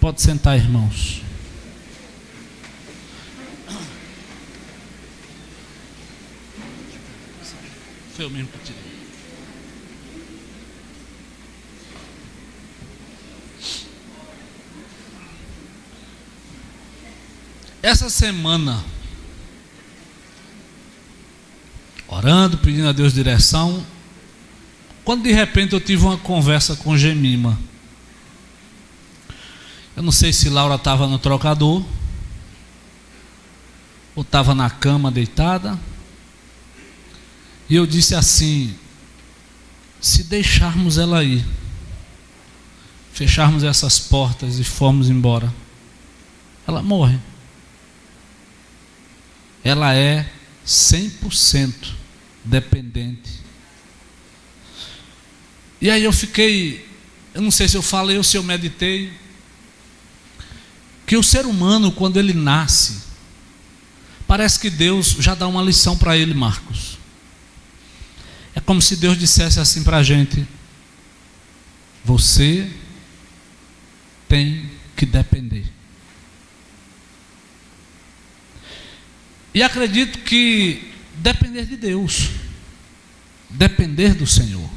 Pode sentar, irmãos. Foi eu mesmo que tirei. Essa semana, orando, pedindo a Deus direção, quando de repente eu tive uma conversa com Gemima. Eu não sei se Laura estava no trocador ou estava na cama deitada, e eu disse assim: se deixarmos ela ir, fecharmos essas portas e formos embora, ela morre. Ela é 100% dependente. E aí eu fiquei, eu não sei se eu falei ou se eu meditei, que o ser humano, quando ele nasce, parece que Deus já dá uma lição para ele, Marcos. É como se Deus dissesse assim para a gente: você tem que depender. E acredito que depender de Deus, depender do Senhor.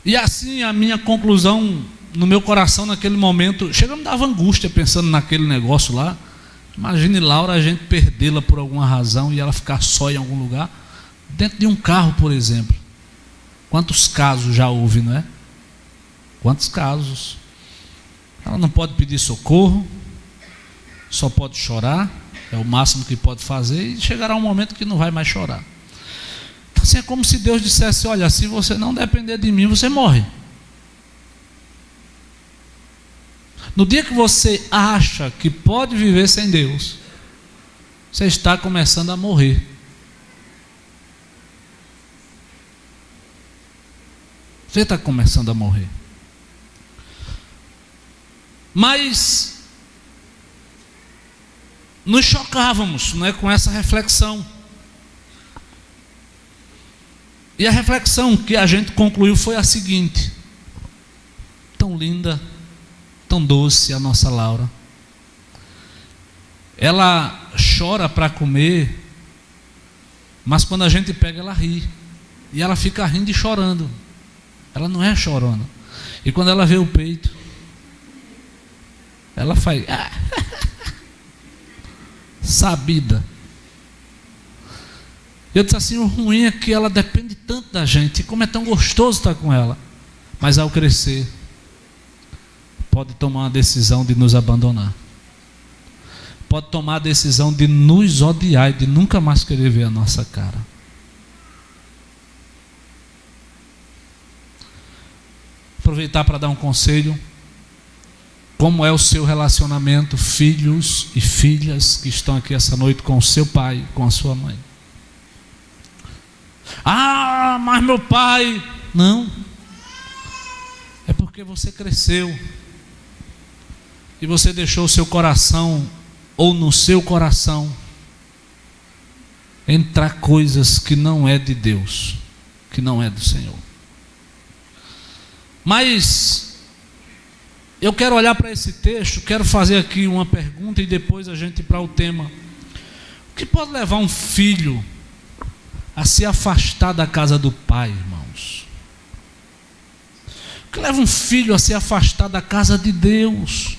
E assim a minha conclusão no meu coração naquele momento, chega a me dar angústia pensando naquele negócio lá. Imagine Laura, a gente perdê-la por alguma razão e ela ficar só em algum lugar, dentro de um carro, por exemplo. Quantos casos já houve, não é? Quantos casos? Ela não pode pedir socorro, só pode chorar, é o máximo que pode fazer, e chegará um momento que não vai mais chorar. Então assim, é como se Deus dissesse: olha, se você não depender de mim, você morre. No dia que você acha que pode viver sem Deus, você está começando a morrer. Você está começando a morrer. Mas nos chocávamos, não é, com essa reflexão. E a reflexão que a gente concluiu foi a seguinte: tão linda, tão doce a nossa Laura. Ela chora para comer, mas quando a gente pega, ela ri. E ela fica rindo e chorando. Ela não é chorona. E quando ela vê o peito, ela faz sabida. Eu disse assim: o ruim é que ela depende tanto da gente, e como é tão gostoso estar com ela. Mas ao crescer, pode tomar uma decisão de nos abandonar. Pode tomar a decisão de nos odiar e de nunca mais querer ver a nossa cara. Aproveitar para dar um conselho. Como é o seu relacionamento, filhos e filhas que estão aqui essa noite, com o seu pai, com a sua mãe? Ah, mas meu pai... Não. É porque você cresceu e você deixou o seu coração, ou no seu coração, entrar coisas que não é de Deus, que não é do Senhor. Mas eu quero olhar para esse texto, quero fazer aqui uma pergunta e depois a gente ir para o tema. O que pode levar um filho a se afastar da casa do pai, irmãos? O que leva um filho a se afastar da casa de Deus?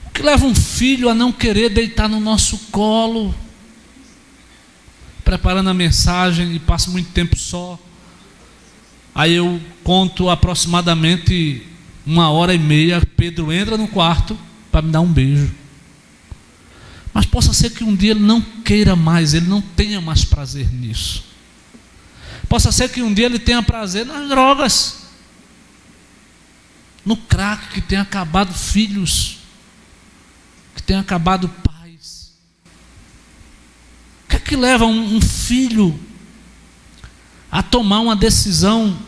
O que leva um filho a não querer deitar no nosso colo? Preparando a mensagem e passo muito tempo só. Aí eu conto aproximadamente 1h30, Pedro entra no quarto para me dar um beijo. Mas possa ser que um dia ele não queira mais, ele não tenha mais prazer nisso. Possa ser que um dia ele tenha prazer nas drogas, no crack, que tenha acabado filhos, que tenha acabado pais. O que é que leva um filho a tomar uma decisão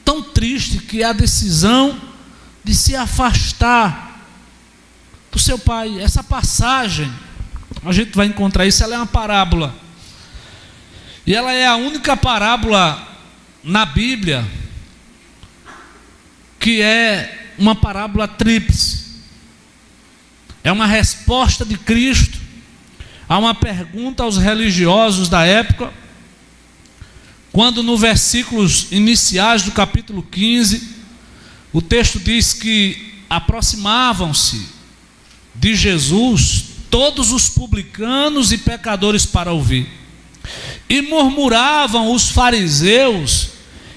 tão triste, que é a decisão de se afastar do seu pai? Essa passagem, a gente vai encontrar isso, ela é uma parábola. E ela é a única parábola na Bíblia que é uma parábola tríplice. É uma resposta de Cristo a uma pergunta aos religiosos da época, quando no versículos iniciais do capítulo 15, o texto diz que aproximavam-se de Jesus todos os publicanos e pecadores para ouvir, e murmuravam os fariseus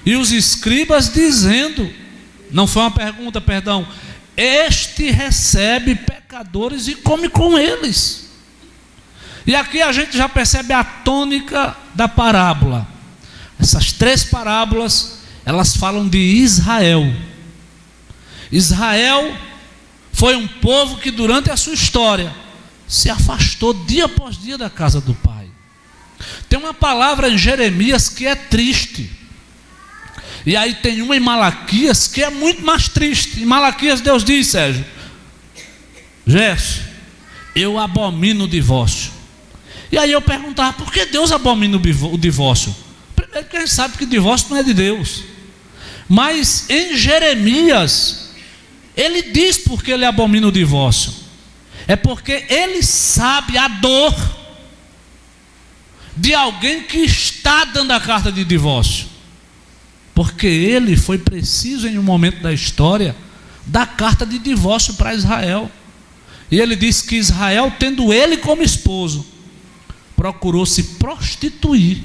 e os escribas dizendo, não foi uma pergunta, perdão, este recebe pecadores e come com eles. E aqui a gente já percebe a tônica da parábola. Essas três parábolas, elas falam de Israel. Israel foi um povo que durante a sua história se afastou dia após dia da casa do Pai. Tem uma palavra em Jeremias que é triste, e aí tem uma em Malaquias que é muito mais triste. Em Malaquias Deus diz, Sérgio, Gerson, eu abomino o divórcio. E aí eu perguntava, por que Deus abomina o divórcio? Primeiro que a gente sabe que divórcio não é de Deus, mas em Jeremias ele diz porque ele abomina o divórcio. É porque ele sabe a dor de alguém que está dando a carta de divórcio, porque ele foi preciso em um momento da história dar carta de divórcio para Israel. E ele diz que Israel, tendo ele como esposo, procurou se prostituir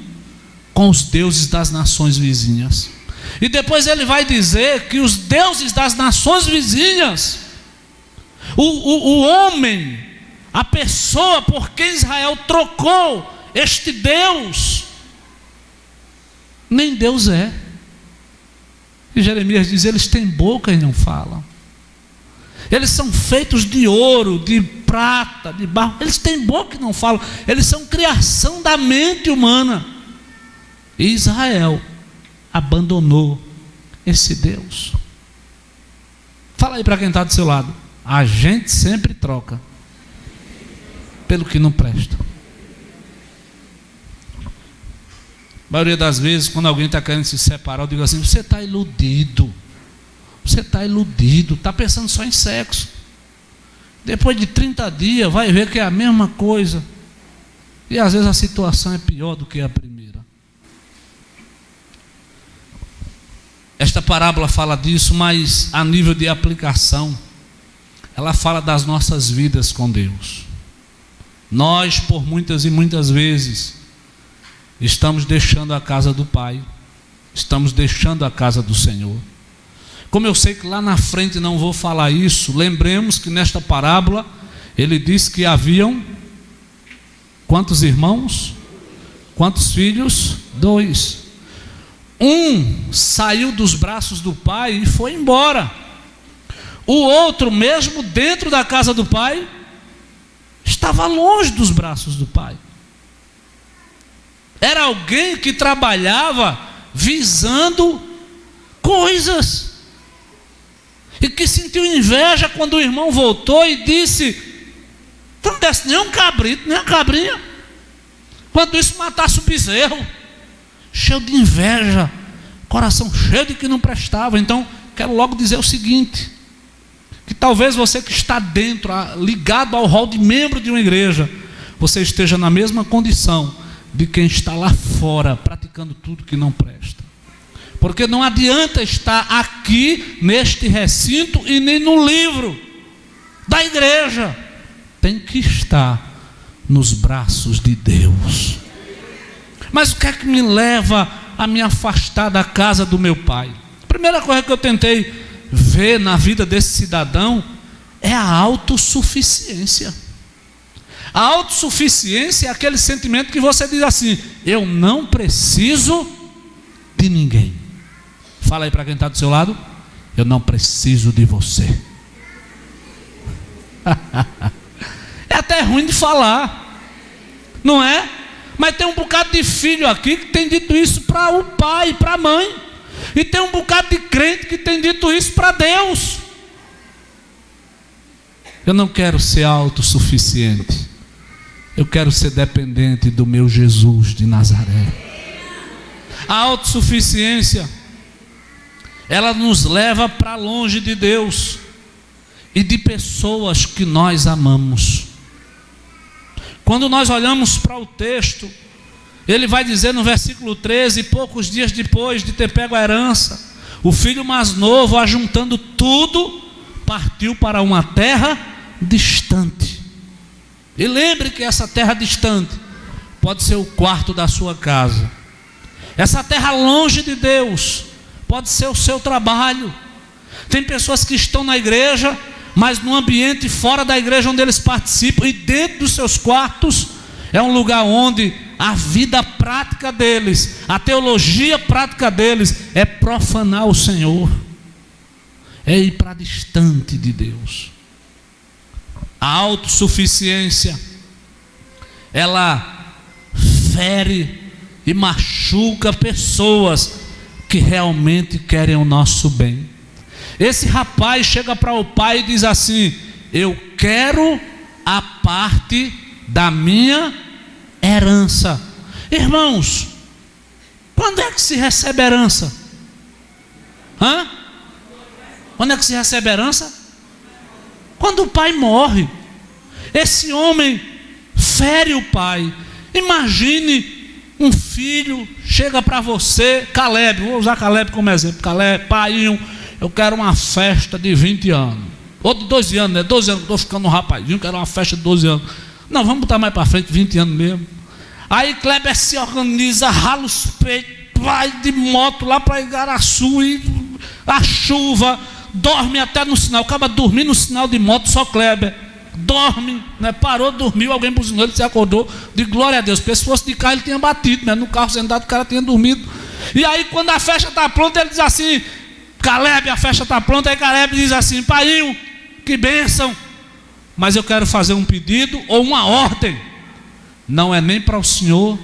com os deuses das nações vizinhas. E depois ele vai dizer que os deuses das nações vizinhas, o homem, a pessoa por quem Israel trocou este Deus, nem Deus é. E Jeremias diz, eles têm boca e não falam. Eles são feitos de ouro, de prata, de barro. Eles têm boca e não falam. Eles são criação da mente humana. E Israel abandonou esse Deus. Fala aí para quem está do seu lado. A gente sempre troca pelo que não presta. A maioria das vezes, quando alguém está querendo se separar, eu digo assim, você está iludido. Você está iludido, está pensando só em sexo. Depois de 30 dias, vai ver que é a mesma coisa. E às vezes a situação é pior do que a primeira. Esta parábola fala disso, mas a nível de aplicação, ela fala das nossas vidas com Deus. Nós, por muitas e muitas vezes, estamos deixando a casa do Pai, estamos deixando a casa do Senhor. Como eu sei que lá na frente não vou falar isso, lembremos que nesta parábola ele diz que haviam quantos irmãos? Quantos filhos? 2. Um saiu dos braços do pai e foi embora. O outro, mesmo dentro da casa do pai, estava longe dos braços do pai. Era alguém que trabalhava visando coisas, e que sentiu inveja quando o irmão voltou e disse, tu não desse nem um cabrito, nem uma cabrinha, quando isso matasse o bezerro. Cheio de inveja, coração cheio de que não prestava. Então quero logo dizer o seguinte, que talvez você que está dentro, ligado ao rol de membro de uma igreja, você esteja na mesma condição de quem está lá fora praticando tudo que não presta. Porque não adianta estar aqui neste recinto e nem no livro da igreja. Tem que estar nos braços de Deus. Mas o que é que me leva a me afastar da casa do meu pai? A primeira coisa que eu tentei ver na vida desse cidadão é a autossuficiência. A autossuficiência é aquele sentimento que você diz assim, eu não preciso de ninguém. Fala aí para quem está do seu lado, eu não preciso de você. É até ruim de falar, não é? Mas tem um bocado de filho aqui que tem dito isso para o pai, para a mãe. E tem um bocado de crente que tem dito isso para Deus. Eu não quero ser autossuficiente. Eu quero ser dependente do meu Jesus de Nazaré. A autossuficiência ela nos leva para longe de Deus e de pessoas que nós amamos. Quando nós olhamos para o texto, ele vai dizer no versículo 13: poucos dias depois de ter pego a herança, o filho mais novo, ajuntando tudo, partiu para uma terra distante. E lembre que essa terra distante pode ser o quarto da sua casa. Essa terra longe de Deus pode ser o seu trabalho. Tem pessoas que estão na igreja, mas no ambiente fora da igreja onde eles participam, e dentro dos seus quartos é um lugar onde a vida prática deles, a teologia prática deles é profanar o Senhor, é ir para distante de Deus. A autossuficiência, ela fere e machuca pessoas que realmente querem o nosso bem. Esse rapaz chega para o pai e diz assim: eu quero a parte da minha herança. Irmãos, quando é que se recebe herança? Quando é que se recebe herança? Quando o pai morre. Esse homem fere o pai. Imagine um filho chega para você, Caleb, vou usar Caleb como exemplo. Caleb, pai, eu quero uma festa de 20 anos. Ou de 12 anos, né? 12 anos que eu estou ficando um rapazinho, quero uma festa de 12 anos. Não, vamos botar mais para frente, 20 anos mesmo. Aí Kleber se organiza, rala os peitos, vai de moto lá para Igaraçu, e a chuva, dorme até no sinal, acaba dormindo no sinal de moto, só Kleber. Dorme, né? Parou, dormiu, alguém buzinou, ele se acordou, de glória a Deus, porque se fosse de carro ele tinha batido, né? No carro sentado o cara tinha dormido. E aí quando a festa está pronta, ele diz assim: Caleb, a festa está pronta. Aí Caleb diz assim: pai, que bênção, mas eu quero fazer um pedido ou uma ordem. Não é nem para o senhor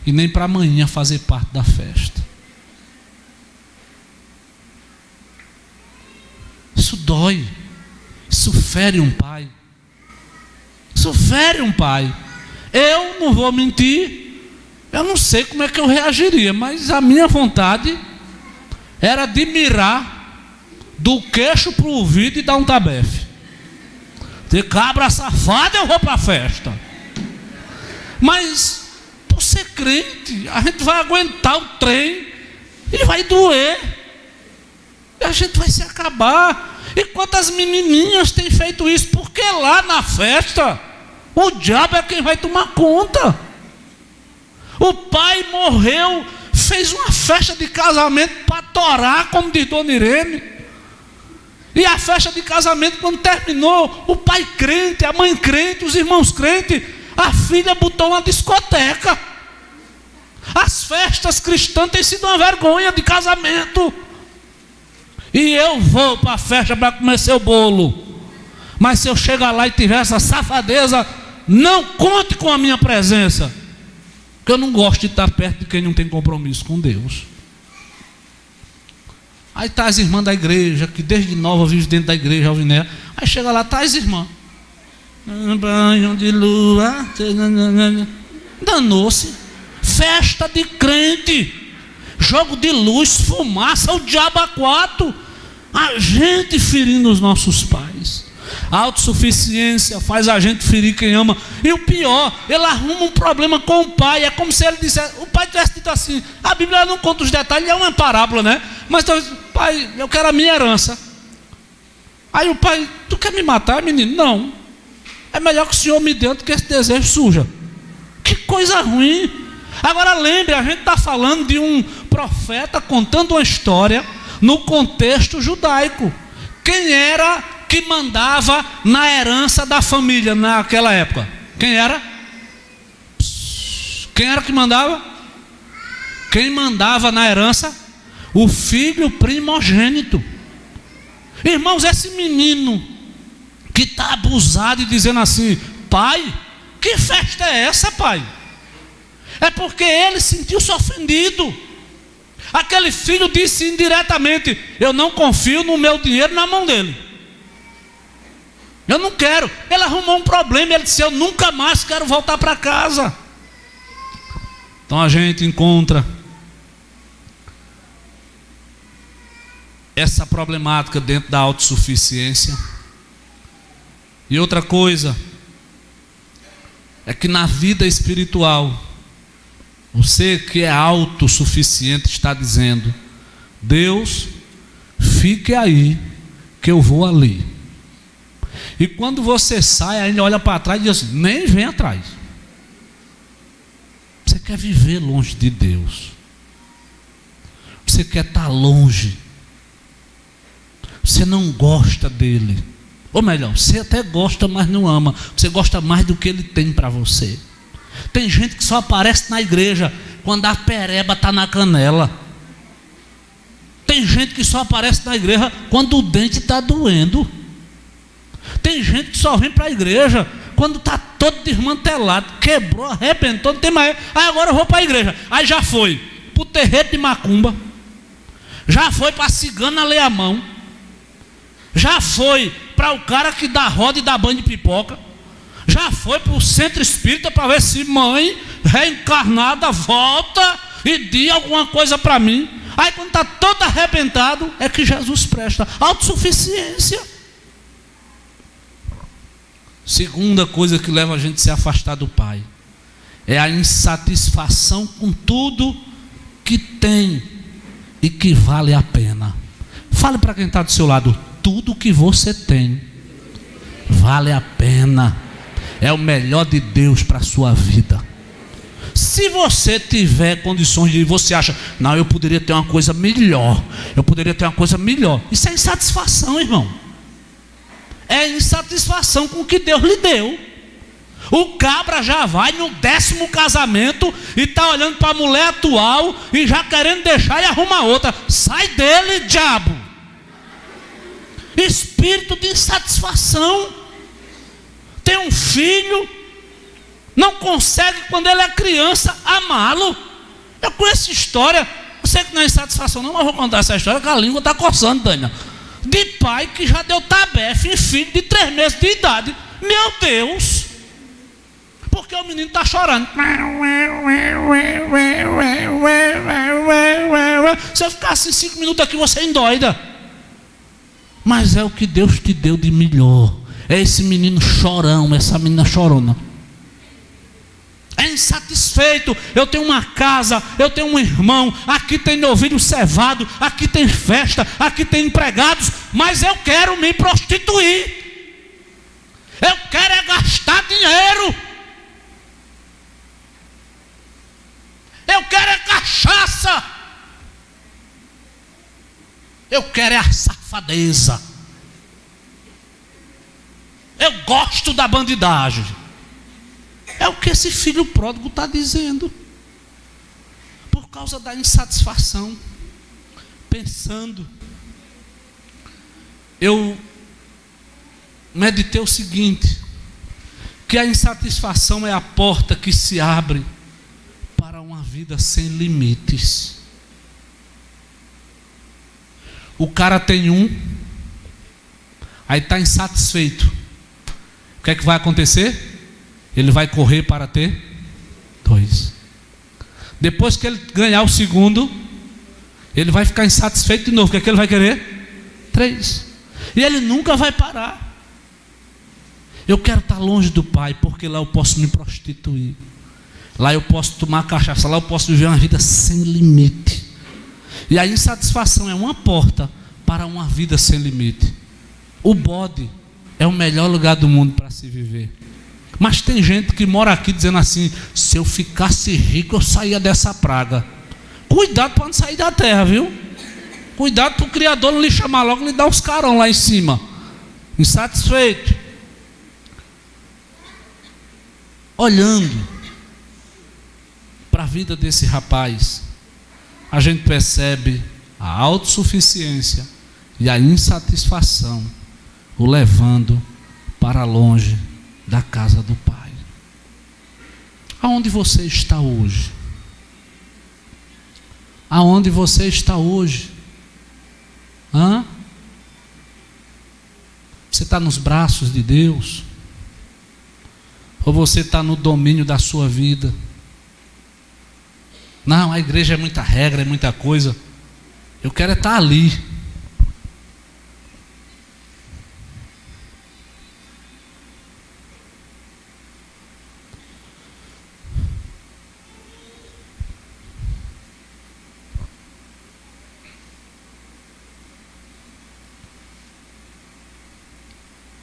e nem para amanhã fazer parte da festa. Isso dói, isso fere um pai. Isso fere um pai. Eu não vou mentir, eu não sei como é que eu reagiria, mas a minha vontade era de mirar do queixo para o ouvido e dar um tabefe. De cabra safada, eu vou para a festa. Mas por ser crente, a gente vai aguentar o trem e vai doer, e a gente vai se acabar. E quantas menininhas têm feito isso? Porque lá na festa o diabo é quem vai tomar conta. O pai morreu, fez uma festa de casamento para torar, como diz Dona Irene. E a festa de casamento, quando terminou, o pai crente, a mãe crente, os irmãos crentes, a filha botou uma discoteca. As festas cristãs têm sido uma vergonha de casamento. E eu vou para a festa para comer seu bolo, mas se eu chegar lá e tiver essa safadeza, não conte com a minha presença, porque eu não gosto de estar perto de quem não tem compromisso com Deus. Aí está as irmãs da igreja, que desde nova vive dentro da igreja, Alviné. Aí chega lá, está as irmãs, banho de lua, danou-se, festa de crente, jogo de luz, fumaça, o diabo a quatro, a gente ferindo os nossos pais. A autossuficiência faz a gente ferir quem ama. E o pior, ele arruma um problema com o pai. É como se ele dissesse, o pai tivesse dito assim, a Bíblia não conta os detalhes, é uma parábola, né? Mas então, pai, eu quero a minha herança. Aí o pai, tu quer me matar, menino? Não, é melhor que o senhor me dê do que esse desejo suja. Que coisa ruim. Agora lembre, a gente está falando de um profeta contando uma história no contexto judaico. Quem era que mandava na herança da família naquela época? Quem era? Quem era que mandava? Quem mandava na herança? O filho primogênito. Irmãos, esse menino que está abusado e dizendo assim, pai, que festa é essa, pai? É porque ele sentiu-se ofendido. Aquele filho disse indiretamente, eu não confio no meu dinheiro na mão dele, eu não quero. Ele arrumou um problema, ele disse, eu nunca mais quero voltar para casa. Então a gente encontra essa problemática dentro da autossuficiência. E outra coisa é que na vida espiritual, você que é autossuficiente está dizendo: Deus, fique aí que eu vou ali. E quando você sai, ainda olha para trás e diz assim: nem vem atrás. Você quer viver longe de Deus. Você quer estar longe. Você não gosta dele. Ou melhor, você até gosta, mas não ama. Você gosta mais do que ele tem para você. Tem gente que só aparece na igreja quando a pereba está na canela. Tem gente que só aparece na igreja quando o dente está doendo. Tem gente que só vem para a igreja quando está todo desmantelado, quebrou, arrebentou, não tem mais. Aí agora eu vou para a igreja. Aí já foi para o terreiro de macumba, já foi para a cigana ler a mão, já foi para o cara que dá roda e dá banho de pipoca, já foi para o centro espírita para ver se mãe reencarnada volta e diz alguma coisa para mim. Aí quando está todo arrebentado é que Jesus presta. Autossuficiência. Segunda coisa que leva a gente a se afastar do Pai é a insatisfação com tudo que tem e que vale a pena. Fale para quem está do seu lado: tudo que você tem vale a pena, é o melhor de Deus para a sua vida. Se você tiver condições de, você acha: não, eu poderia ter uma coisa melhor, eu poderia ter uma coisa melhor, isso é insatisfação, irmão. É insatisfação com o que Deus lhe deu. O cabra já vai no 10º casamento e está olhando para a mulher atual e já querendo deixar e arruma outra. Sai dele, diabo. Espírito de insatisfação. Tem um filho, não consegue, quando ele é criança, amá-lo. Eu conheço história, eu sei que não é insatisfação não, mas vou contar essa história que a língua está coçando, Daniel. De pai que já deu tabefe em filho de 3 meses de idade. Meu Deus! Porque o menino está chorando. Se eu ficar assim 5 minutos aqui, você endoida. Mas é o que Deus te deu de melhor. É esse menino chorão, essa menina chorona. É insatisfeito. Eu tenho uma casa, eu tenho um irmão, aqui tem novilho cevado, aqui tem festa, aqui tem empregados, mas eu quero me prostituir. Eu quero é gastar dinheiro. Eu quero é cachaça. Eu quero é a safadeza. Eu gosto da bandidagem. É o que esse filho pródigo está dizendo. Por causa da insatisfação. Pensando. Eu meditei o seguinte: que a insatisfação é a porta que se abre para uma vida sem limites. O cara tem aí está insatisfeito. O que é que vai acontecer? Ele vai correr para ter 2. Depois que ele ganhar o segundo, ele vai ficar insatisfeito de novo. O que é que ele vai querer? 3. E ele nunca vai parar. Eu quero estar longe do Pai, porque lá eu posso me prostituir. Lá eu posso tomar cachaça. Lá eu posso viver uma vida sem limite. E a insatisfação é uma porta para uma vida sem limite. O bode é o melhor lugar do mundo para se viver. Mas tem gente que mora aqui dizendo assim: se eu ficasse rico eu saía dessa praga. Cuidado para não sair da terra, viu? Cuidado para o Criador não lhe chamar logo e lhe dar uns carão lá em cima. Insatisfeito. Olhando para a vida desse rapaz, a gente percebe a autossuficiência e a insatisfação o levando para longe da casa do Pai. Aonde você está hoje? Aonde você está hoje? Você está nos braços de Deus? Ou você está no domínio da sua vida? Não, a igreja é muita regra, é muita coisa. Eu quero estar ali.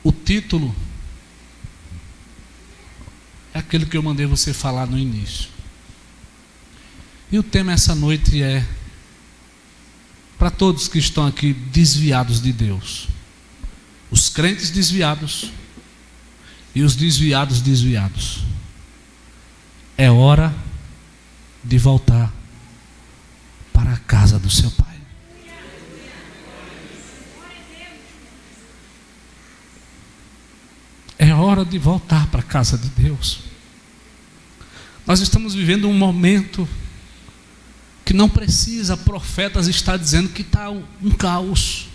O título é aquele que eu mandei você falar no início. E o tema essa noite é para todos que estão aqui desviados de Deus. Os crentes desviados e os desviados. É hora de voltar para a casa do seu Pai. É hora de voltar para a casa de Deus. Nós estamos vivendo um momento que não precisa profetas estar dizendo que está um caos.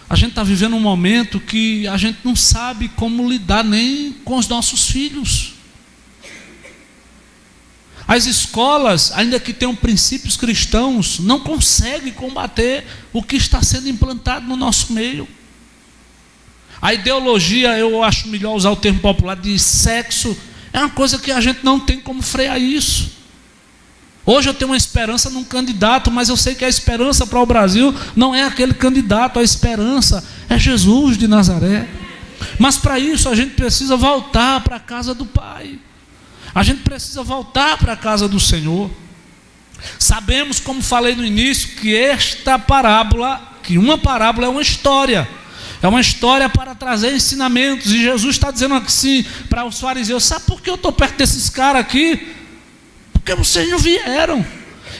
A gente está vivendo um momento que a gente não sabe como lidar nem com os nossos filhos. As escolas, ainda que tenham princípios cristãos, não conseguem combater o que está sendo implantado no nosso meio. A ideologia, eu acho melhor usar o termo popular, de sexo, é uma coisa que a gente não tem como frear isso. Hoje eu tenho uma esperança num candidato, mas eu sei que a esperança para o Brasil não é aquele candidato, a esperança é Jesus de Nazaré. Mas para isso a gente precisa voltar para a casa do Pai. A gente precisa voltar para a casa do Senhor. Sabemos, como falei no início, que esta parábola, que uma parábola é uma história. É uma história para trazer ensinamentos. E Jesus está dizendo assim para os fariseus: sabe por que eu estou perto desses caras aqui? Porque vocês não vieram.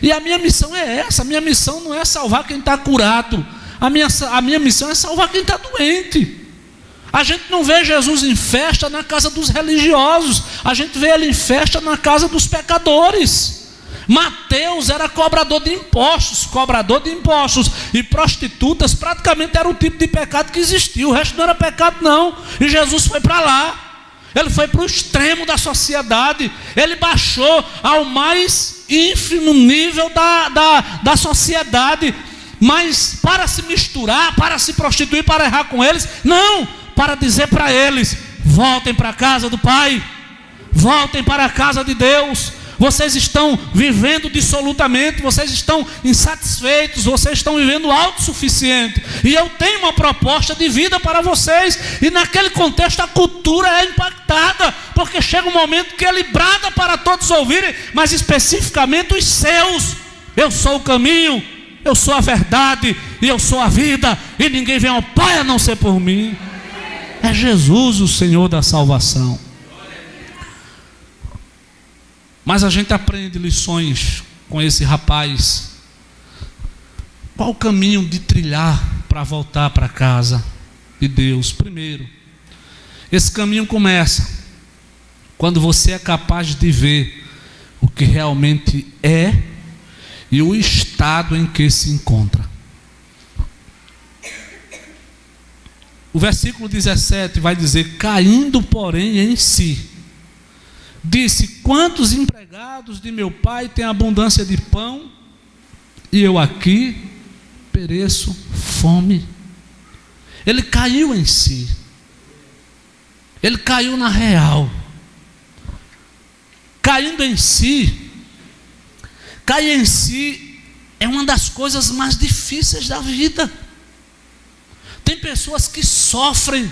E a minha missão é essa. A minha missão não é salvar quem está curado. A minha missão é salvar quem está doente. A gente não vê Jesus em festa na casa dos religiosos. A gente vê ele em festa na casa dos pecadores. Mateus era cobrador de impostos e prostitutas praticamente era o tipo de pecado que existia. O resto não era pecado não. E Jesus foi para lá. Ele foi para o extremo da sociedade. Ele baixou ao mais ínfimo nível da sociedade. Mas para se misturar, para se prostituir, para errar com eles, não, para dizer para eles: voltem para a casa do Pai, voltem para a casa de Deus. Vocês estão vivendo dissolutamente, vocês estão insatisfeitos, vocês estão vivendo autossuficiente. E eu tenho uma proposta de vida para vocês. E naquele contexto a cultura é impactada, porque chega um momento que ele brada para todos ouvirem, mas especificamente os seus: eu sou o caminho, eu sou a verdade e eu sou a vida, e ninguém vem ao Pai a não ser por mim. É Jesus o Senhor da salvação. Mas a gente aprende lições com esse rapaz. Qual o caminho de trilhar para voltar para a casa de Deus? Primeiro, esse caminho começa quando você é capaz de ver o que realmente é e o estado em que se encontra. O versículo 17 vai dizer: caindo porém em si, disse: quantos empregados de meu pai têm abundância de pão, e eu aqui pereço fome. Ele caiu em si. Ele caiu na real. Caindo em si, cair em si é uma das coisas mais difíceis da vida. Tem pessoas que sofrem.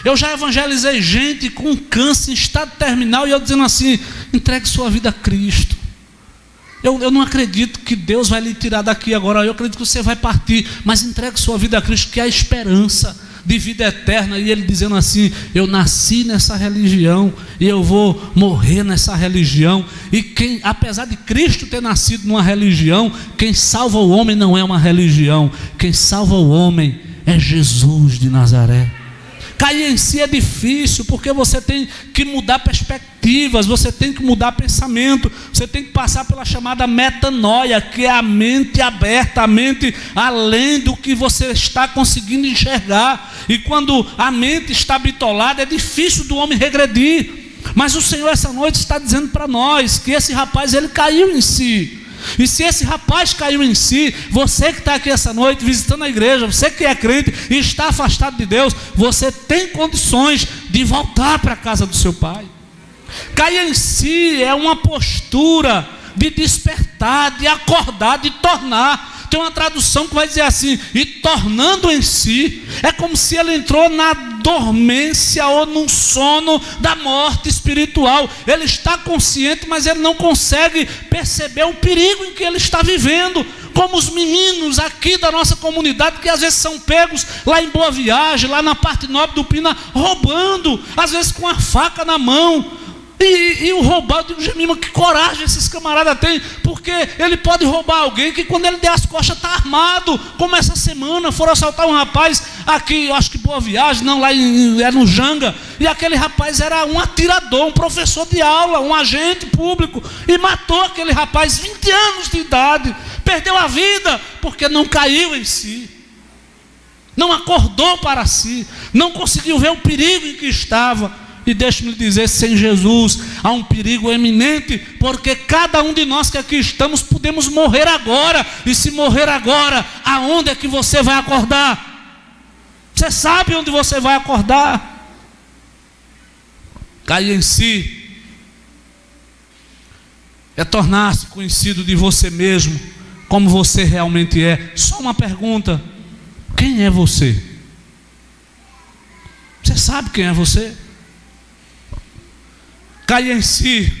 Eu já evangelizei gente com câncer em estado terminal, e eu dizendo assim: entregue sua vida a Cristo. Eu não acredito que Deus vai lhe tirar daqui agora, eu acredito que você vai partir, mas entregue sua vida a Cristo, que é a esperança de vida eterna. E ele dizendo assim: eu nasci nessa religião e eu vou morrer nessa religião. E apesar de Cristo ter nascido numa religião, quem salva o homem não é uma religião, quem salva o homem é Jesus de Nazaré. Cair em si é difícil, porque você tem que mudar perspectivas, você tem que mudar pensamento, você tem que passar pela chamada metanoia, que é a mente aberta, a mente além do que você está conseguindo enxergar. E quando a mente está bitolada, é difícil do homem regredir. Mas o Senhor essa noite está dizendo para nós que esse rapaz, ele caiu em si. E se esse rapaz caiu em si, você que está aqui essa noite visitando a igreja, você que é crente e está afastado de Deus, você tem condições de voltar para a casa do seu Pai. Cair em si é uma postura de despertar, de acordar, de tornar Tem uma tradução que vai dizer assim: e tornando em si. É como se ele entrou na dormência ou num sono da morte espiritual. Ele está consciente, mas ele não consegue perceber o perigo em que ele está vivendo. Como os meninos aqui da nossa comunidade, que às vezes são pegos lá em Boa Viagem, lá na parte nobre do Pina, roubando, às vezes com a faca na mão. E o roubar, eu digo, Gemima, que coragem esses camaradas têm, porque ele pode roubar alguém que quando ele der as costas está armado, como essa semana foram assaltar um rapaz aqui, eu acho que Boa Viagem, não, lá é no Janga, e aquele rapaz era um atirador, um professor de aula, um agente público, e matou aquele rapaz, 20 anos de idade, perdeu a vida, porque não caiu em si, não acordou para si, não conseguiu ver o perigo em que estava. E deixe-me lhe dizer, sem Jesus há um perigo eminente, porque cada um de nós que aqui estamos podemos morrer agora, e se morrer agora, aonde é que você vai acordar? Você sabe onde você vai acordar? Cair em si é tornar-se conhecido de você mesmo, como você realmente é. Só uma pergunta: quem é você? Você sabe quem é você? Cair em si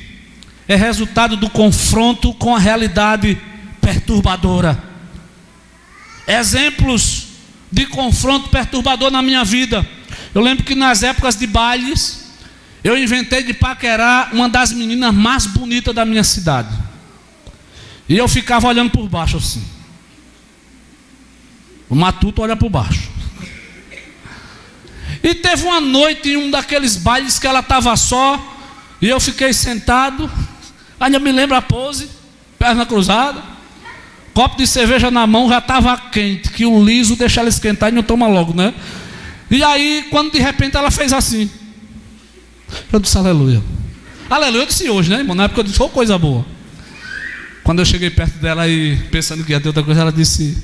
é resultado do confronto com a realidade perturbadora. Exemplos de confronto perturbador na minha vida. Eu lembro que nas épocas de bailes, eu inventei de paquerar uma das meninas mais bonitas da minha cidade. E eu ficava olhando por baixo assim. O matuto olha por baixo. E teve uma noite em um daqueles bailes que ela estava só, e eu fiquei sentado, ainda me lembro a pose, perna cruzada, copo de cerveja na mão, já estava quente, que o liso deixa ela esquentar e não toma logo, né? E aí, quando de repente ela fez assim, eu disse aleluia. Aleluia, eu disse hoje, né, irmão? Na época eu disse, oh, coisa boa. Quando eu cheguei perto dela e pensando que ia ter outra coisa, ela disse: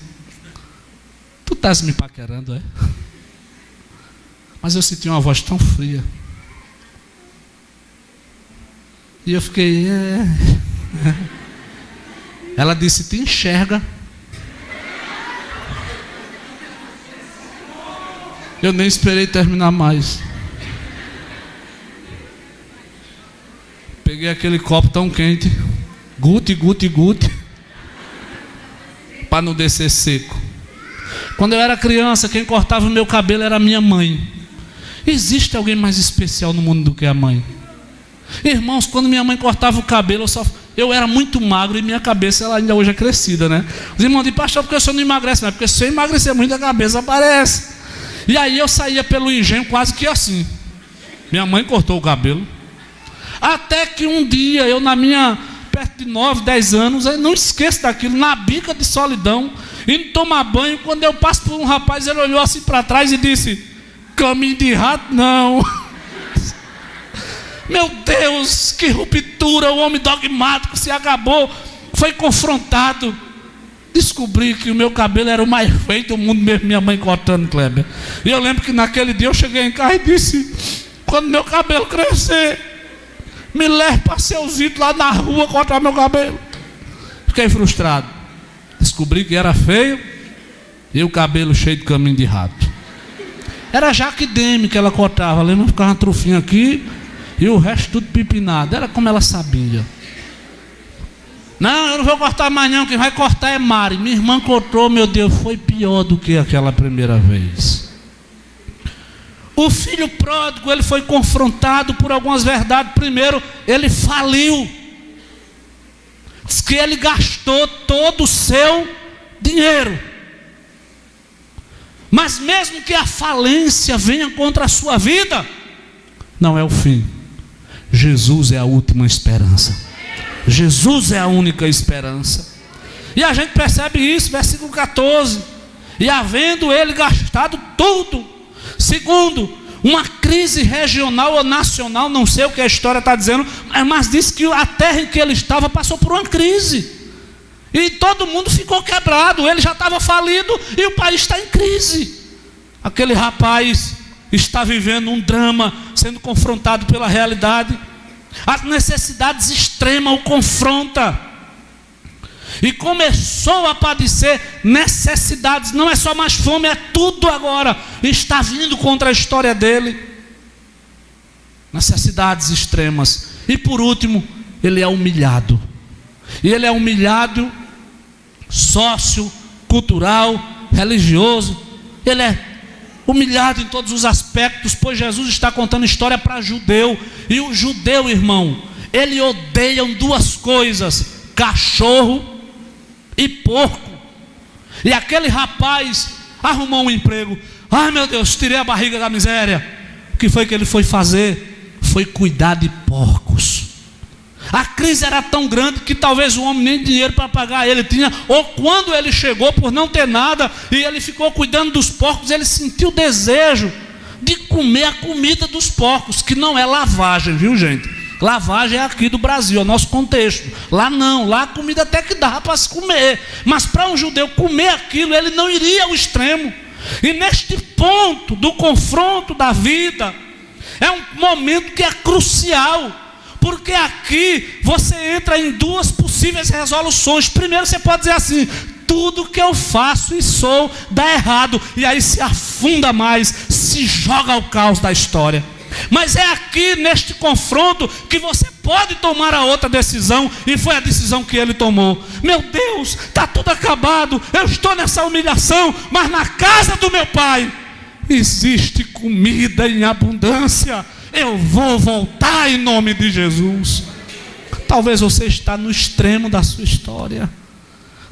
tu estás me paquerando, é? Mas eu senti uma voz tão fria. E eu fiquei, Ela disse: te enxerga. Eu nem esperei terminar mais. Peguei aquele copo tão quente, guti, para não descer seco. Quando eu era criança, quem cortava o meu cabelo era a minha mãe. Existe alguém mais especial no mundo do que a mãe? Irmãos, quando minha mãe cortava o cabelo, eu era muito magro e minha cabeça ela ainda hoje é crescida, né? Os irmãos dizem: pastor, porque o senhor não emagrece? Não, porque se eu emagrecer muito, a cabeça aparece. E aí eu saía pelo engenho quase que assim. Minha mãe cortou o cabelo. Até que um dia, eu perto de 9, 10 anos, eu não esqueço daquilo, na bica de solidão, indo tomar banho, quando eu passo por um rapaz, ele olhou assim para trás e disse: caminho de rato não. Meu Deus, que ruptura, o homem dogmático se acabou, foi confrontado. Descobri que o meu cabelo era o mais feio do mundo, mesmo minha mãe cortando, Kleber. E eu lembro que naquele dia eu cheguei em casa e disse: quando meu cabelo crescer, me leve para Seuzito lá na rua cortar meu cabelo. Fiquei frustrado. Descobri que era feio e o cabelo cheio de caminho de rato. Era Jaque Deme que ela cortava, lembra? Ficava uma trufinha aqui e o resto tudo pipinado. Era como ela sabia. Não, eu não vou cortar mais não, quem vai cortar é Mari. Minha irmã cortou, meu Deus, foi pior do que aquela primeira vez. O filho pródigo, ele foi confrontado por algumas verdades. Primeiro, ele faliu. Diz que ele gastou todo o seu dinheiro. Mas mesmo que a falência venha contra a sua vida, não é o fim. Jesus é a última esperança. Jesus é a única esperança. E a gente percebe isso, versículo 14. E havendo ele gastado tudo. Segundo, uma crise regional ou nacional, não sei o que a história está dizendo, mas diz que a terra em que ele estava passou por uma crise. E todo mundo ficou quebrado. Ele já estava falido e o país está em crise. Aquele rapaz está vivendo um drama, sendo confrontado pela realidade. As necessidades extremas o confrontam. e começou a padecer necessidades. Não é só mais fome, é tudo agora está vindo contra a história dele. Necessidades extremas. E por último, ele é humilhado. E ele é humilhado sociocultural, religioso. Ele é humilhado em todos os aspectos, pois Jesus está contando história para judeu. E o judeu, irmão, ele odeia duas coisas: cachorro e porco. E aquele rapaz arrumou um emprego. Ai meu Deus, tirei a barriga da miséria. O que foi que ele foi fazer? Foi cuidar de porcos. A crise era tão grande que talvez o homem nem dinheiro para pagar ele tinha. Ou quando ele chegou, por não ter nada, e ele ficou cuidando dos porcos, ele sentiu desejo de comer a comida dos porcos, que não é lavagem, viu gente? Lavagem é aqui do Brasil, é o nosso contexto. Lá não, lá a comida até que dá para se comer. Mas para um judeu comer aquilo, ele não iria ao extremo. E neste ponto do confronto da vida, é um momento que é crucial. Porque aqui você entra em duas possíveis resoluções. Primeiro você pode dizer assim: tudo que eu faço e sou dá errado. E aí se afunda mais, se joga ao caos da história. Mas é aqui neste confronto que você pode tomar a outra decisão. E foi a decisão que ele tomou. Meu Deus, está tudo acabado, eu estou nessa humilhação, mas na casa do meu pai existe comida em abundância. Eu vou voltar em nome de Jesus. Talvez você está no extremo da sua história.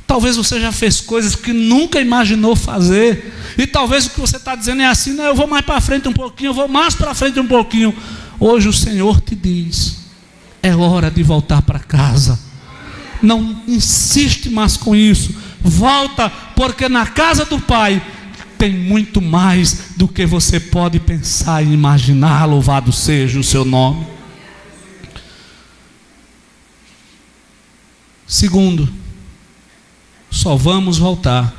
Talvez você já fez coisas que nunca imaginou fazer. E talvez o que você está dizendo é assim: não, eu vou mais para frente um pouquinho, eu vou mais para frente um pouquinho. Hoje o Senhor te diz: é hora de voltar para casa. Não insiste mais com isso. Volta, porque na casa do Pai tem muito mais do que você pode pensar e imaginar. Louvado seja o seu nome. Segundo, só vamos voltar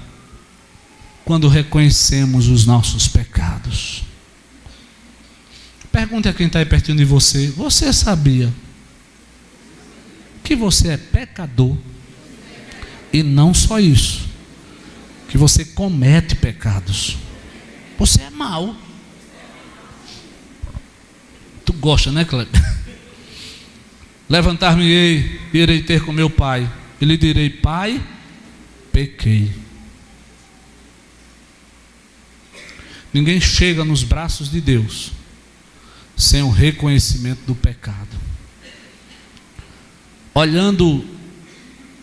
quando reconhecemos os nossos pecados. Pergunte a quem está aí pertinho de você: você sabia que você é pecador? E não só isso, que você comete pecados. Você é mau. Tu gosta, né, Kleber? Levantar-me-ei e irei ter com meu pai, e lhe direi: Pai, pequei. Ninguém chega nos braços de Deus sem o reconhecimento do pecado. Olhando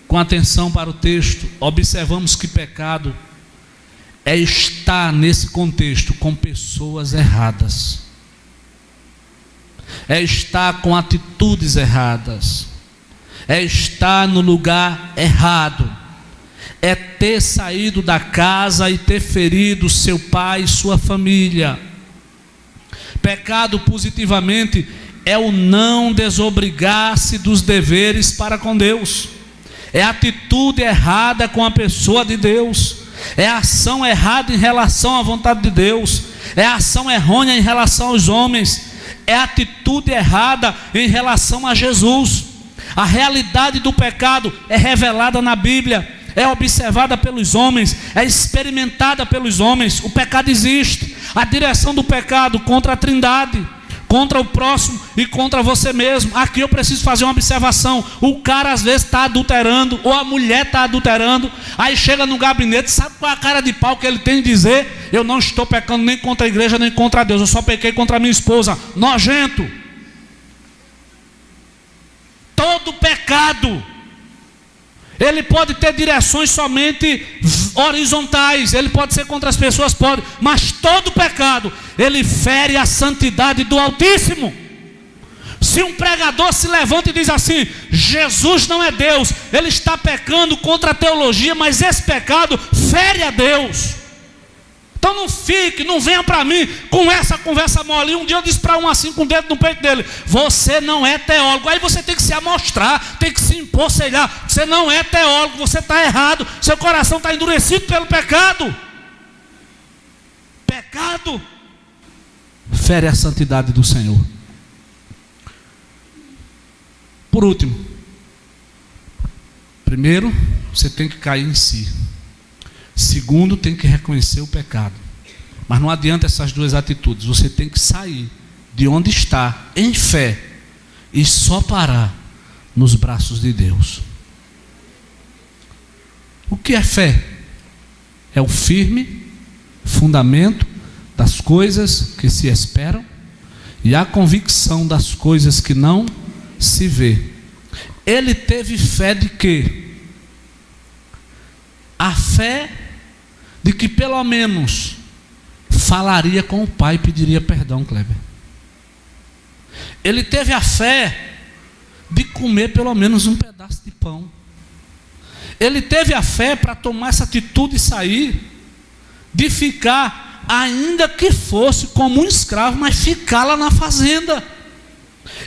com atenção para o texto, observamos que pecado é estar nesse contexto com pessoas erradas, é estar com atitudes erradas, é estar no lugar errado, é ter saído da casa e ter ferido seu pai e sua família. Pecado, positivamente, é o não desobrigar-se dos deveres para com Deus. É a atitude errada com a pessoa de Deus. É a ação errada em relação à vontade de Deus. É a ação errônea em relação aos homens. É a atitude errada em relação a Jesus. A realidade do pecado é revelada na Bíblia, é observada pelos homens, é experimentada pelos homens. O pecado existe. A direção do pecado contra a Trindade, contra o próximo e contra você mesmo. Aqui eu preciso fazer uma observação. O cara às vezes está adulterando, ou a mulher está adulterando, aí chega no gabinete, sabe qual é a cara de pau que ele tem de dizer? Eu não estou pecando nem contra a igreja nem contra Deus, eu só pequei contra a minha esposa. Nojento. Todo pecado, ele pode ter direções somente horizontais, ele pode ser contra as pessoas, pode, mas todo pecado, ele fere a santidade do Altíssimo. Se um pregador se levanta e diz assim: Jesus não é Deus, ele está pecando contra a teologia, mas esse pecado fere a Deus. Então não venha para mim com essa conversa mole. Um dia eu disse para um assim, com o dedo no peito dele: você não é teólogo. Aí você tem que se amostrar, tem que se impor, sei lá. Você não é teólogo, você está errado, seu coração está endurecido pelo pecado. Pecado fere a santidade do Senhor. Por último, Primeiro, você tem que cair em si. Segundo, tem que reconhecer o pecado. Mas não adianta essas duas atitudes. Você tem que sair de onde está, em fé, e só parar nos braços de Deus. O que é fé? É o firme fundamento das coisas que se esperam e a convicção das coisas que não se vê. Ele teve fé de quê? A fé de que pelo menos falaria com o Pai e pediria perdão, Kleber. Ele teve a fé de comer pelo menos um pedaço de pão. Ele teve a fé para tomar essa atitude e sair, de ficar, ainda que fosse como um escravo, mas ficar lá na fazenda.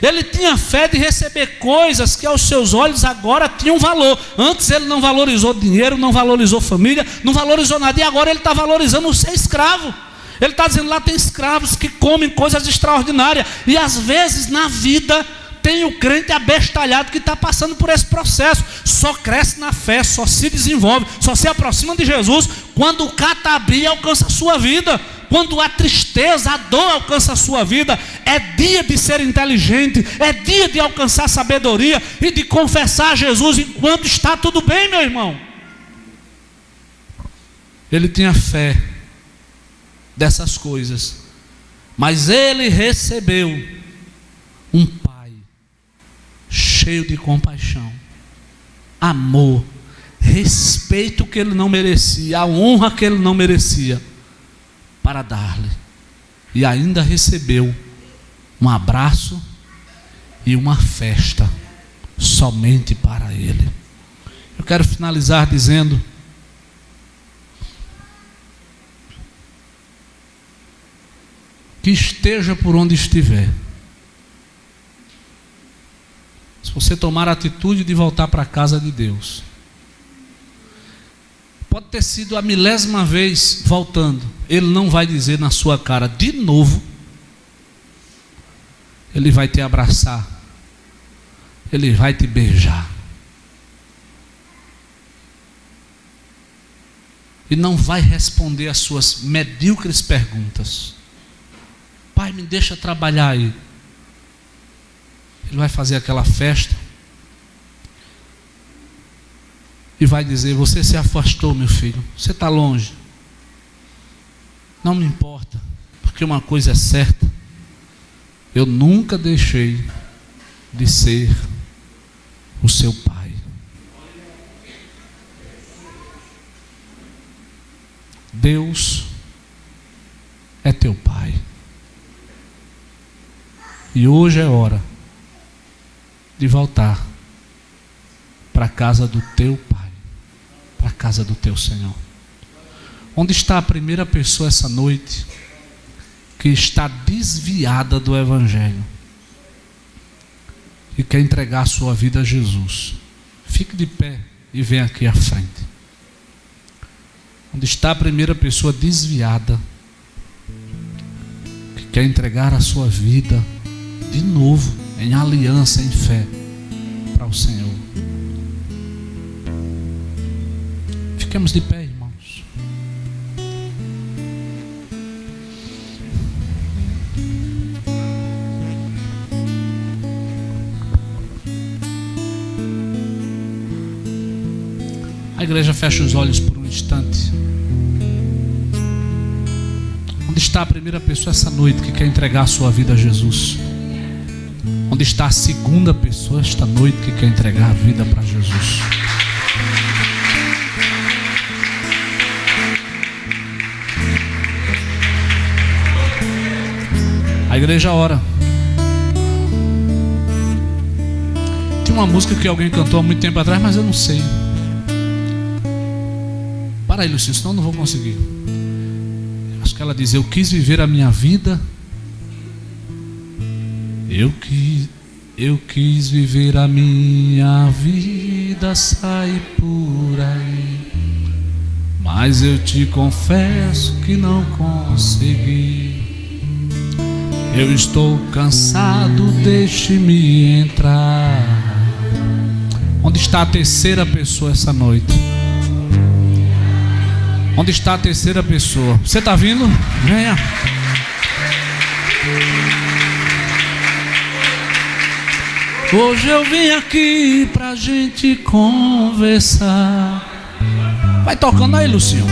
Ele tinha fé de receber coisas que aos seus olhos agora tinham valor. Antes ele não valorizou dinheiro, não valorizou família, não valorizou nada, e agora ele está valorizando o ser escravo. Ele está dizendo, lá tem escravos que comem coisas extraordinárias. E às vezes na vida tem o crente abestalhado que está passando por esse processo. Só cresce na fé, só se desenvolve, só se aproxima de Jesus quando o catabia alcança a sua vida, quando a tristeza, a dor alcança a sua vida. É dia de ser inteligente, é dia de alcançar sabedoria e de confessar a Jesus enquanto está tudo bem, meu irmão. Ele tinha fé dessas coisas, mas ele recebeu um Pai cheio de compaixão, amor, respeito que ele não merecia, a honra que ele não merecia, para dar-lhe, e ainda recebeu um abraço e uma festa somente para ele. Eu quero finalizar dizendo que esteja por onde estiver, se você tomar a atitude de voltar para a casa de Deus, pode ter sido a milésima vez voltando, Ele não vai dizer na sua cara de novo. Ele vai te abraçar, Ele vai te beijar, e não vai responder às suas medíocres perguntas. Pai, me deixa trabalhar aí. Ele vai fazer aquela festa e vai dizer, você se afastou, meu filho, você está longe. Não me importa, porque uma coisa é certa, eu nunca deixei de ser o seu pai. Deus é teu pai. E hoje é hora de voltar para a casa do teu Pai, para a casa do teu Senhor. Onde está a primeira pessoa essa noite que está desviada do Evangelho e quer entregar a sua vida a Jesus? Fique de pé e vem aqui à frente. Onde está a primeira pessoa desviada que quer entregar a sua vida de novo, em aliança, em fé, para o Senhor? Fiquemos de pé, irmãos. A igreja fecha os olhos por um instante. Onde está a primeira pessoa essa noite que quer entregar a sua vida a Jesus? Onde está a segunda pessoa esta noite que quer entregar a vida para Jesus? A igreja ora. Tinha uma música que alguém cantou há muito tempo atrás, mas eu não sei. Para aí, Luciano, senão eu não vou conseguir. Acho que ela diz, eu quis viver a minha vida. Eu quis viver a minha vida, sair por aí, mas eu te confesso que não consegui. Eu estou cansado, deixe-me entrar. Onde está a terceira pessoa essa noite? Onde está a terceira pessoa? Você está vindo? Venha. Hoje eu vim aqui pra gente conversar. Vai tocando aí, Luciano.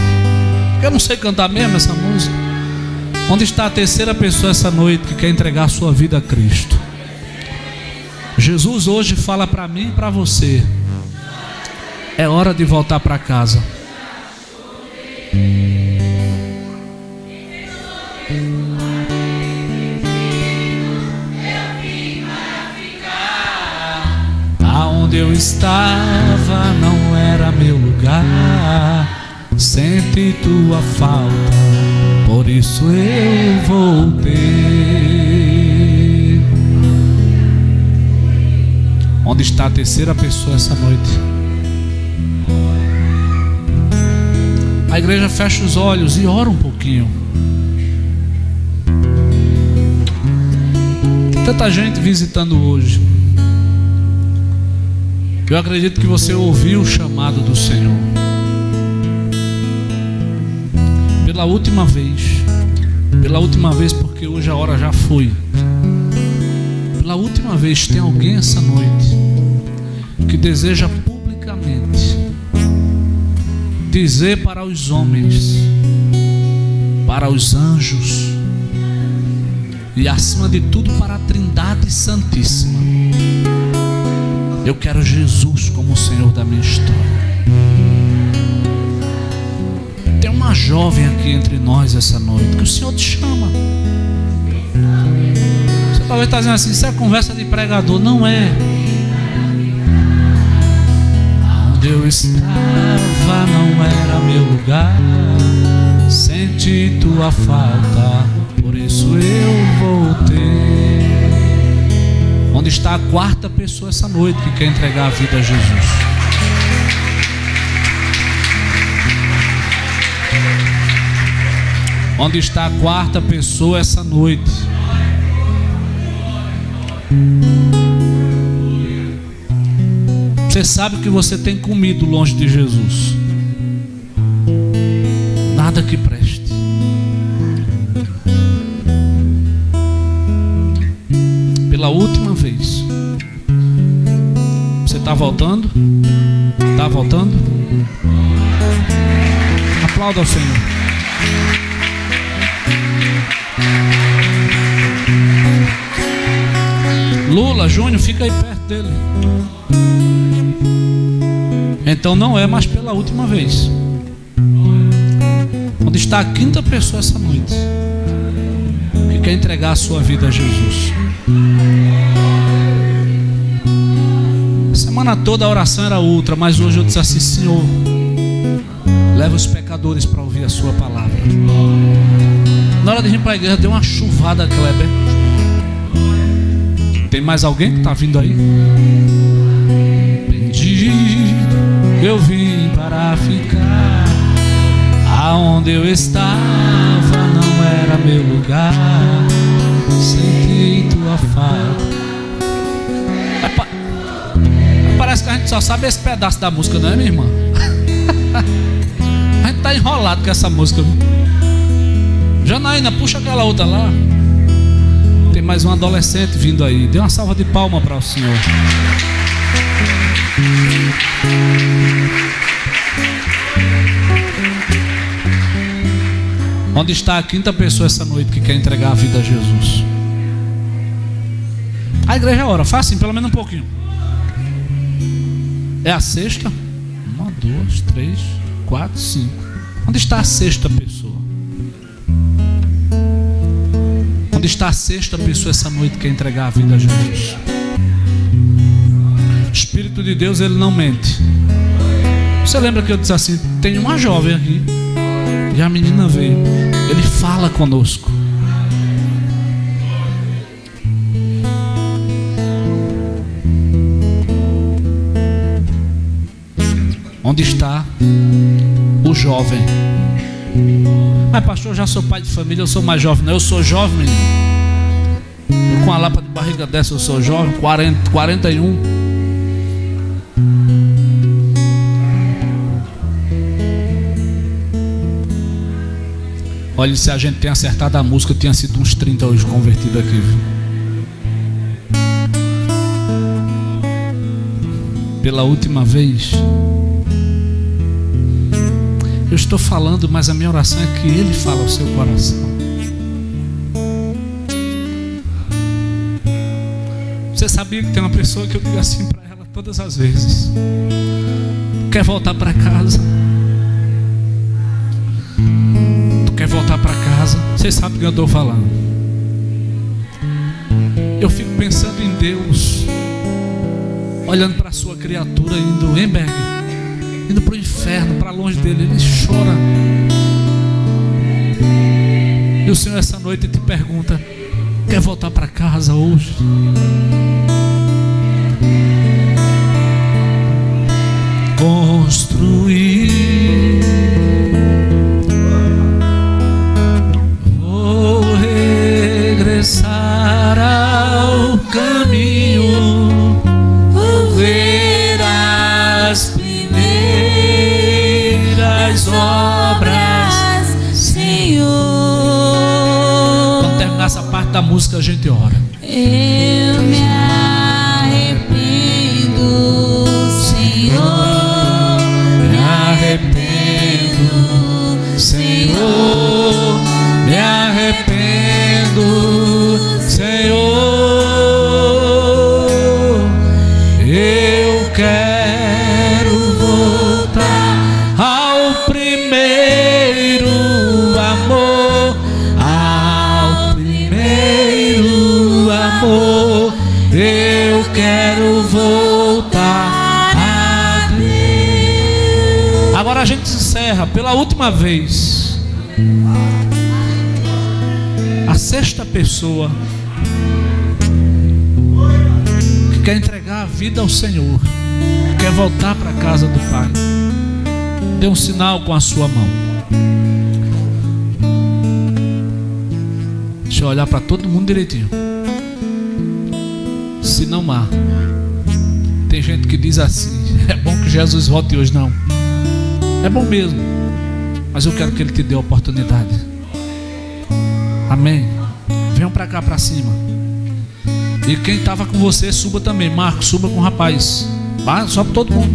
Eu não sei cantar mesmo essa música. Onde está a terceira pessoa essa noite que quer entregar a sua vida a Cristo? Jesus hoje fala para mim e para você: é hora de voltar para casa. Aonde eu estava não era meu lugar. Senti tua falta, por isso eu voltei. Onde está a terceira pessoa essa noite? A igreja fecha os olhos e ora um pouquinho. Tem tanta gente visitando hoje. Eu acredito que você ouviu o chamado do Senhor. Pela última vez, porque hoje a hora já foi. Pela última vez, tem alguém essa noite que deseja publicamente dizer para os homens, para os anjos e acima de tudo para a Trindade Santíssima: eu quero Jesus como o Senhor da minha história. Tem uma jovem aqui entre nós essa noite que o Senhor te chama. Você talvez está dizendo assim: isso é conversa de pregador. Não é. Onde eu estava não era meu lugar. Senti tua falta, por isso eu voltei. Onde está a quarta pessoa essa noite que quer entregar a vida a Jesus? Onde está a quarta pessoa essa noite? Você sabe que você tem comido longe de Jesus. Nada que preste. Pela última vez. Você está voltando? Está voltando? Aplauda ao Senhor. Lula, Júnior, fica aí perto dele. Então não é mais pela última vez. Onde está a quinta pessoa essa noite que quer entregar a sua vida a Jesus? Semana toda a oração era outra, mas hoje eu disse assim: Senhor, leva os pecadores para ouvir a sua palavra. Na hora de vir para a igreja deu uma chuvada, Kleber. Tem mais alguém que está vindo aí? Bendito, eu vim para ficar. Aonde eu estava não era meu lugar. Senti tua falta. Parece que a gente só sabe esse pedaço da música, não é, minha irmã? A gente tá enrolado com essa música. Janaína, puxa aquela outra lá. Tem mais um adolescente vindo aí. Dê uma salva de palma para o Senhor. Onde está a quinta pessoa essa noite que quer entregar a vida a Jesus? A igreja ora, faz assim, pelo menos um pouquinho. É a sexta? 1, 2, 3, 4, 5. Onde está a sexta pessoa? Onde está a sexta pessoa essa noite que quer entregar a vida a Jesus? O Espírito de Deus, ele não mente. Você lembra que eu disse assim: tem uma jovem aqui e a menina veio. Ele fala conosco. Onde está o jovem? Mas pastor, eu já sou pai de família, eu sou mais jovem. Não, eu sou jovem, menino. Eu, com a lapa de barriga dessa eu sou jovem, 41. Olha, se a gente tem acertado a música, tinha sido uns 30 hoje convertidos aqui, viu? Pela última vez. Eu estou falando, mas a minha oração é que Ele fala ao seu coração. Você sabia que tem uma pessoa que eu digo assim para ela todas as vezes: quer voltar para casa? Tu quer voltar para casa? Você sabe o que eu estou falando. Eu fico pensando em Deus, olhando para a sua criatura indo, hein, Berg? Indo para o inferno, para longe dele. Ele chora. E o Senhor essa noite te pergunta: quer voltar para casa hoje? Construir, vou regressar ao caminho, vou ver as primeiras obras, Senhor. Quando terminar essa parte da música, a gente ora. Eu me arrependo, Senhor. Senhor, me arrependo, Senhor. Eu quero voltar ao primeiro amor, ao primeiro amor. Eu quero voltar a Deus. Agora a gente encerra pela última vez. A sexta pessoa que quer entregar a vida ao Senhor, quer voltar para a casa do Pai, dê um sinal com a sua mão. Deixa eu olhar para todo mundo direitinho. Se não há, tem gente que diz assim: é bom que Jesus volte hoje. Não, é bom mesmo, mas eu quero que Ele te dê a oportunidade. Amém? Venham para cá, para cima. E quem estava com você, suba também. Marcos, suba com o rapaz. Vai, sobe todo mundo.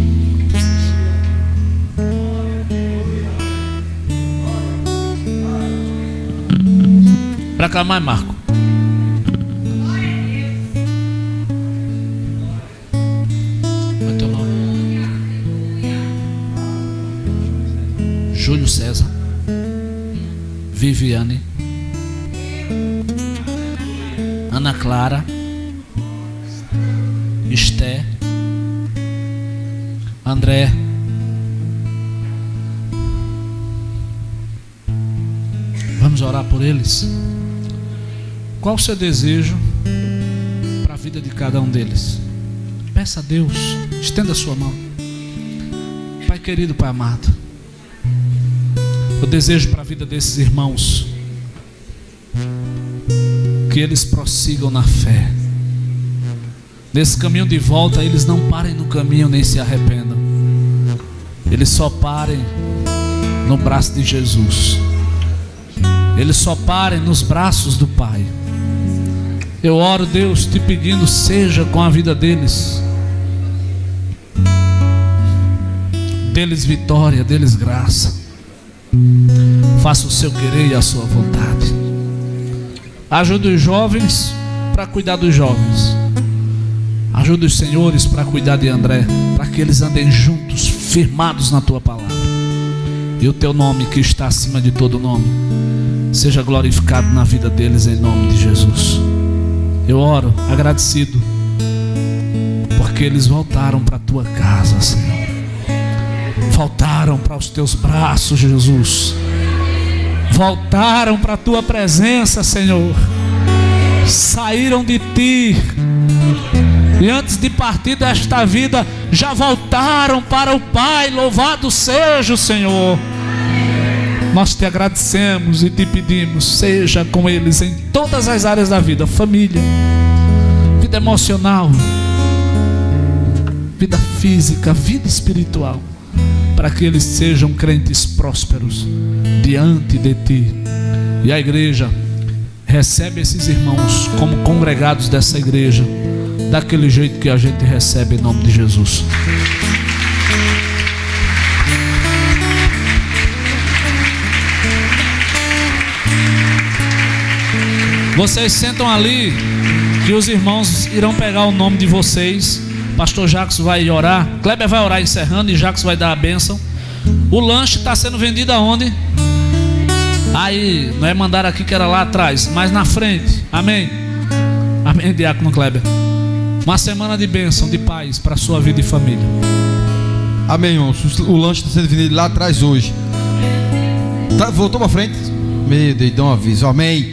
Para cá mais, Marco. Qual é teu nome? Júlio César. Viviane, Ana Clara, Esté, André, vamos orar por eles. Qual o seu desejo para a vida de cada um deles? Peça a Deus, estenda a sua mão. Pai querido, Pai amado, eu desejo para a vida desses irmãos que eles prossigam na fé. Nesse caminho de volta, eles não parem no caminho nem se arrependam. Eles só parem no braço de Jesus. Eles só parem nos braços do Pai. Eu oro, Deus, te pedindo, seja com a vida deles. Dê-lhes vitória, dê-lhes graça. Faça o seu querer e a sua vontade. Ajude os jovens para cuidar dos jovens. Ajude os senhores para cuidar de André, para que eles andem juntos, firmados na tua palavra. E o teu nome, que está acima de todo nome, seja glorificado na vida deles, em nome de Jesus. Eu oro agradecido, porque eles voltaram para a tua casa, Senhor. Voltaram para os teus braços, Jesus. Voltaram para a tua presença, Senhor. Saíram de ti e antes de partir desta vida já voltaram para o Pai. Louvado seja o Senhor. Nós te agradecemos e te pedimos, seja com eles em todas as áreas da vida, família, vida emocional, vida física, vida espiritual, para que eles sejam crentes prósperos diante de ti, E a igreja recebe esses irmãos como congregados dessa igreja, daquele jeito que a gente recebe, em nome de Jesus. Vocês sentam ali, que os irmãos irão pegar o nome de vocês. Pastor Jacques vai orar, Kleber vai orar encerrando, e Jacques vai dar a bênção. O lanche está sendo vendido aonde? Aí, não é mandar aqui que era lá atrás, mas na frente. Amém? Amém, diácono Kleber. Uma semana de bênção, de paz para a sua vida e família. Amém, irmãos. O lanche está sendo vendido lá atrás hoje. Voltou para frente? Meu Deus, dá um aviso. Amém.